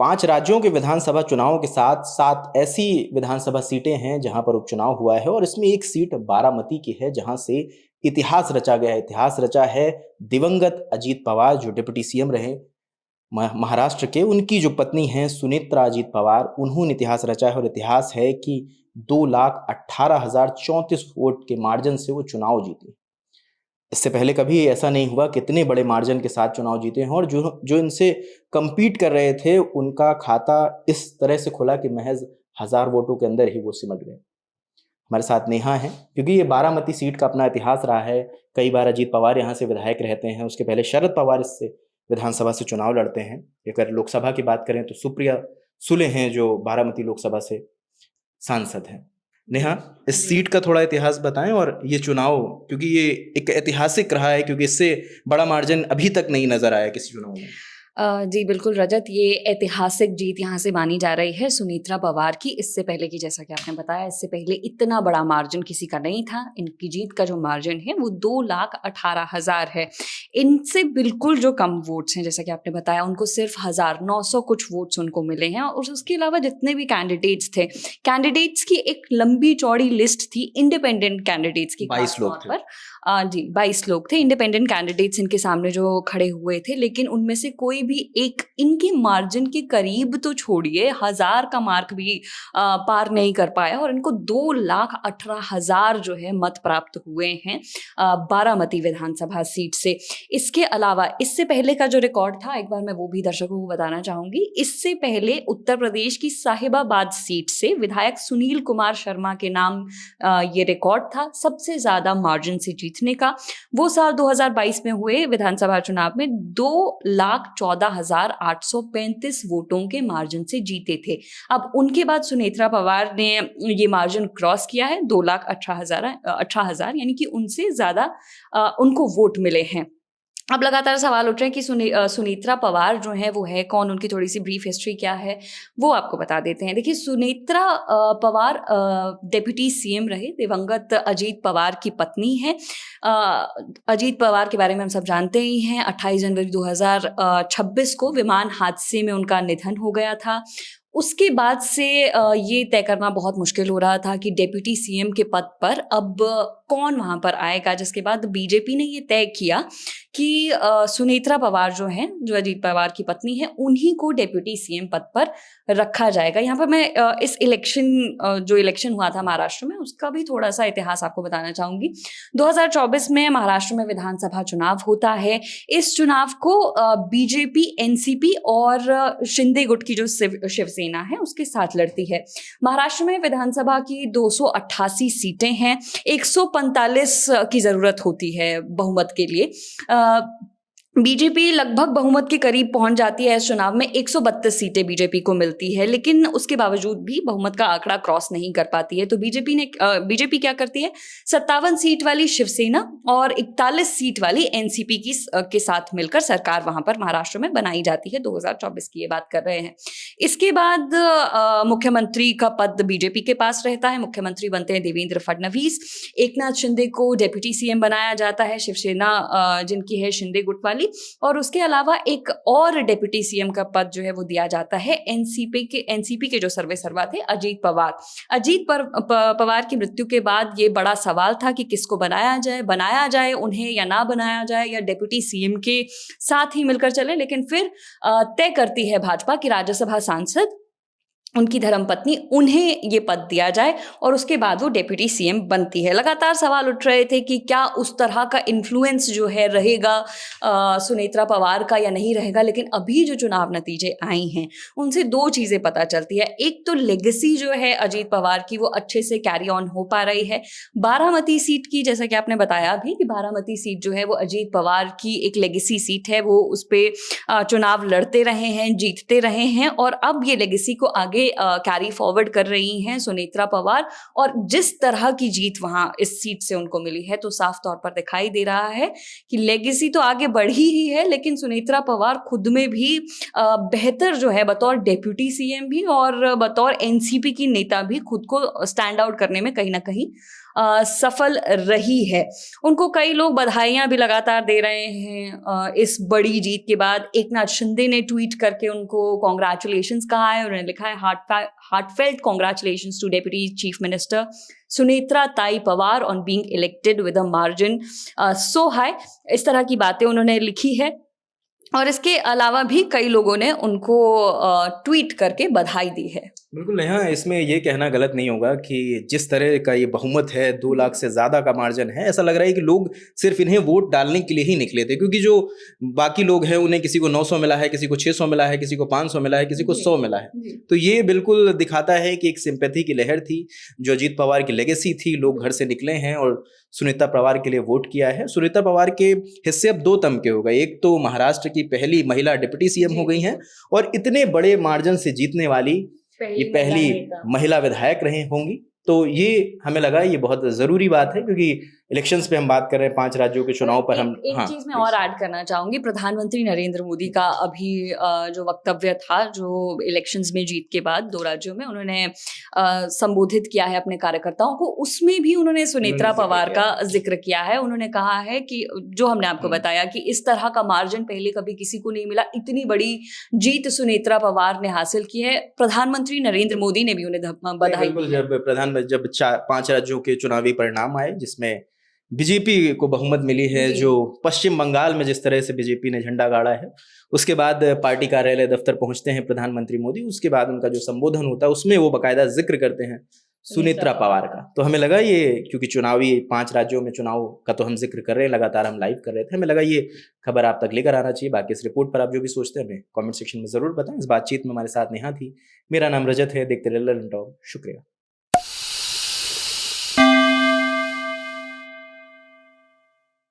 5 राज्यों के विधानसभा चुनावों के साथ 7 ऐसी विधानसभा सीटें हैं जहां पर उपचुनाव हुआ है और इसमें एक सीट बारामती की है जहां से इतिहास रचा गया है। इतिहास रचा है दिवंगत अजीत पवार जो डिप्टी सीएम रहे महाराष्ट्र के, उनकी जो पत्नी हैं सुनेत्रा अजीत पवार, उन्होंने इतिहास रचा है और इतिहास है कि 2,18,034 वोट के मार्जिन से वो चुनाव जीती। इससे पहले कभी ऐसा नहीं हुआ कि इतने बड़े मार्जिन के साथ चुनाव जीते हैं और जो जो इनसे कम्पीट कर रहे थे उनका खाता इस तरह से खुला कि महज 1000 वोटों के अंदर ही वो सिमट गए। हमारे साथ नेहा है, क्योंकि ये बारामती सीट का अपना इतिहास रहा है। कई बार अजीत पवार यहाँ से विधायक रहते हैं, उसके पहले शरद पवार इससे विधानसभा से चुनाव लड़ते हैं। अगर लोकसभा की बात करें तो सुप्रिया सुले हैं जो बारामती लोकसभा से सांसद हैं। नेहा, इस सीट का थोड़ा इतिहास बताएं और ये चुनाव, क्योंकि ये एक ऐतिहासिक रहा है, क्योंकि इससे बड़ा मार्जिन अभी तक नहीं नजर आया किसी चुनाव में। जी बिल्कुल रजत, ये ऐतिहासिक जीत यहाँ से मानी जा रही है सुनेत्रा पवार की। इससे पहले की, जैसा कि आपने बताया, इससे पहले इतना बड़ा मार्जिन किसी का नहीं था। इनकी जीत का जो मार्जिन है वो 2,18,000 है। इनसे बिल्कुल जो कम वोट्स हैं, जैसा कि आपने बताया, उनको सिर्फ 1,900 कुछ वोट्स उनको मिले हैं। और उसके अलावा जितने भी कैंडिडेट्स थे, कैंडिडेट्स की एक लंबी चौड़ी लिस्ट थी, इंडिपेंडेंट कैंडिडेट्स की 22 लोग थे। 22 लोग थे इंडिपेंडेंट कैंडिडेट्स इनके सामने जो खड़े हुए थे, लेकिन उनमें से कोई भी एक इनके मार्जिन के करीब तो छोड़िए, 1000 का मार्क भी पार नहीं कर पाया और इनको 2,18,000 जो है मत प्राप्त हुए हैं बारामती विधानसभा सीट से। इसके अलावा इससे पहले का जो रिकॉर्ड था, एक बार मैं वो भी दर्शकों को बताना चाहूंगी। इससे पहले उत्तर प्रदेश की साहिबाबाद सीट से विधायक सुनील कुमार शर्मा के नाम ये रिकॉर्ड था सबसे ज्यादा मार्जिन से जीतने का। वो साल 2022 में हुए विधानसभा चुनाव में 2,14,835 वोटों के मार्जिन से जीते थे। अब उनके बाद सुनेत्रा पवार ने ये मार्जिन क्रॉस किया है, 2,18,000, यानी कि उनसे ज्यादा उनको वोट मिले हैं। अब लगातार सवाल उठ रहे हैं कि सुनेत्रा पवार जो है वो है कौन, उनकी थोड़ी सी ब्रीफ हिस्ट्री क्या है वो आपको बता देते हैं। देखिए, सुनेत्रा पवार डिप्टी सीएम रहे, दिवंगत अजीत पवार की पत्नी है। अजीत पवार के बारे में हम सब जानते ही हैं। 28 जनवरी 2026 को विमान हादसे में उनका निधन हो गया था। उसके बाद से ये तय करना बहुत मुश्किल हो रहा था कि डिप्टी सीएम के पद पर अब कौन वहां पर आएगा, जिसके बाद बीजेपी ने ये तय किया कि सुनेत्रा पवार जो हैं, जो अजीत पवार की पत्नी है, उन्हीं को डिप्टी सीएम पद पर रखा जाएगा। यहाँ पर मैं इस जो इलेक्शन हुआ था महाराष्ट्र में, उसका भी थोड़ा सा इतिहास आपको बताना चाहूंगी। 2024 में महाराष्ट्र में विधानसभा चुनाव होता है। इस चुनाव को बीजेपी, एनसीपी और शिंदे गुट की जो शिवसेना है उसके साथ लड़ती है। महाराष्ट्र में विधानसभा की 288 सीटें हैं। 145 की जरूरत होती है बहुमत के लिए। बीजेपी लगभग बहुमत के करीब पहुंच जाती है। इस चुनाव में 132 सीटें बीजेपी को मिलती है, लेकिन उसके बावजूद भी बहुमत का आंकड़ा क्रॉस नहीं कर पाती है। तो बीजेपी क्या करती है, 57 सीट वाली शिवसेना और 41 सीट वाली एनसीपी के साथ मिलकर सरकार वहां पर महाराष्ट्र में बनाई जाती है। 2024 की ये बात कर रहे हैं। इसके बाद मुख्यमंत्री का पद बीजेपी के पास रहता है। मुख्यमंत्री बनते हैं देवेंद्र फडणवीस। एकनाथ शिंदे को डिप्टी सीएम बनाया जाता है, शिवसेना जिनकी है शिंदे गुट वाली। और उसके अलावा एक और डिप्टी सीएम का पद जो है वो दिया जाता है एनसीपी के जो सर्वेसर्वा थे, अजीत पवार की मृत्यु के बाद ये बड़ा सवाल था कि किसको बनाया जाए उन्हें या ना बनाया जाए, या डिप्टी सीएम के साथ ही मिलकर चले। लेकिन फिर तय करती है भाजपा की राज्यसभा सांसद, उनकी धर्मपत्नी, उन्हें ये पद दिया जाए और उसके बाद वो डिप्टी सीएम बनती है। लगातार सवाल उठ रहे थे कि क्या उस तरह का इन्फ्लुएंस जो है रहेगा सुनेत्रा पवार का या नहीं रहेगा, लेकिन अभी जो चुनाव नतीजे आई हैं उनसे दो चीज़ें पता चलती है। एक तो लेगेसी जो है अजीत पवार की वो अच्छे से कैरी ऑन हो पा रही है। बारामती सीट की, जैसा कि आपने बताया भी कि बारामती सीट जो है वो अजीत पवार की एक लेगेसी सीट है। वो उस पर चुनाव लड़ते रहे हैं, जीतते रहे हैं और अब ये लेगेसी को आगे कैरी फॉरवर्ड कर रही हैं सुनेत्रा पवार। और जिस तरह की जीत वहां इस सीट से उनको मिली है, तो साफ तौर पर दिखाई दे रहा है कि लेगेसी तो आगे बढ़ी ही है, लेकिन सुनेत्रा पवार खुद में भी बेहतर जो है बतौर डेप्यूटी सीएम भी और बतौर एनसीपी की नेता भी खुद को स्टैंड आउट करने में कहीं ना कहीं सफल रही है। उनको कई लोग बधाइयाँ भी लगातार दे रहे हैं इस बड़ी जीत के बाद। एकनाथ शिंदे ने ट्वीट करके उनको कांग्रेचुलेशंस कहा है। उन्होंने लिखा है heartfelt congratulations to deputy chief minister Sunetra Tai Pawar on being elected with a margin so high. इस तरह की बातें उन्होंने लिखी है और इसके अलावा भी कई लोगों ने उनको ट्वीट करके बधाई दी है। बिल्कुल यहाँ इसमें ये कहना गलत नहीं होगा कि जिस तरह का ये बहुमत है, 2 लाख से ज़्यादा का मार्जिन है, ऐसा लग रहा है कि लोग सिर्फ इन्हें वोट डालने के लिए ही निकले थे, क्योंकि जो बाकी लोग हैं उन्हें किसी को 900 मिला है, किसी को 600 मिला है, किसी को 500 मिला है, किसी को 100 मिला है। तो ये बिल्कुल दिखाता है कि एक सिंपैथी की लहर थी, जो अजीत पवार की लेगेसी थी। लोग घर से निकले हैं और सुनीता पवार के लिए वोट किया है। सुनीता पवार के हिस्से अब 2 तमके हो गए। एक तो महाराष्ट्र की पहली महिला डिप्टी सीएम हो गई हैं और इतने बड़े मार्जिन से जीतने वाली ये पहली महिला विधायक रहे होंगी। तो ये हमें लगा ये बहुत ज़रूरी बात है, क्योंकि इलेक्शंस पे हम बात कर रहे हैं, 5 राज्यों के चुनाव पर हम। एक चीज मैं और ऐड करना चाहूंगी। प्रधानमंत्री नरेंद्र मोदी का अभी जो वक्तव्य था, जो इलेक्शंस में जीत के बाद 2 राज्यों में उन्होंने संबोधित किया है अपने कार्यकर्ताओं को, उसमें भी उन्होंने सुनेत्रा पवार का जिक्र किया है। उन्होंने कहा है कि जो हमने आपको बताया कि इस तरह का मार्जिन पहले कभी किसी को नहीं मिला, इतनी बड़ी जीत सुनेत्रा पवार ने हासिल की है। प्रधानमंत्री नरेंद्र मोदी ने भी उन्हें बधाई दी। जब 5 राज्यों के चुनावी परिणाम आए जिसमें बीजेपी को बहुमत मिली है, जो पश्चिम बंगाल में जिस तरह से बीजेपी ने झंडा गाड़ा है, उसके बाद पार्टी कार्यालय दफ्तर पहुंचते हैं प्रधानमंत्री मोदी। उसके बाद उनका जो संबोधन होता है उसमें वो बाकायदा जिक्र करते हैं सुनेत्रा पवार का। तो हमें लगा ये, क्योंकि चुनावी 5 राज्यों में चुनाव का तो हम जिक्र कर रहे हैं, लगातार हम लाइव कर रहे थे, हमें लगा ये खबर आप तक लेकर आना चाहिए। बाकी इस रिपोर्ट पर आप जो भी सोचते हैं हमें कमेंट सेक्शन में जरूर बताएं। इस बातचीत में हमारे साथ नेहा थी। मेरा नाम रजत है। देखते रहिए ललन टॉक। शुक्रिया।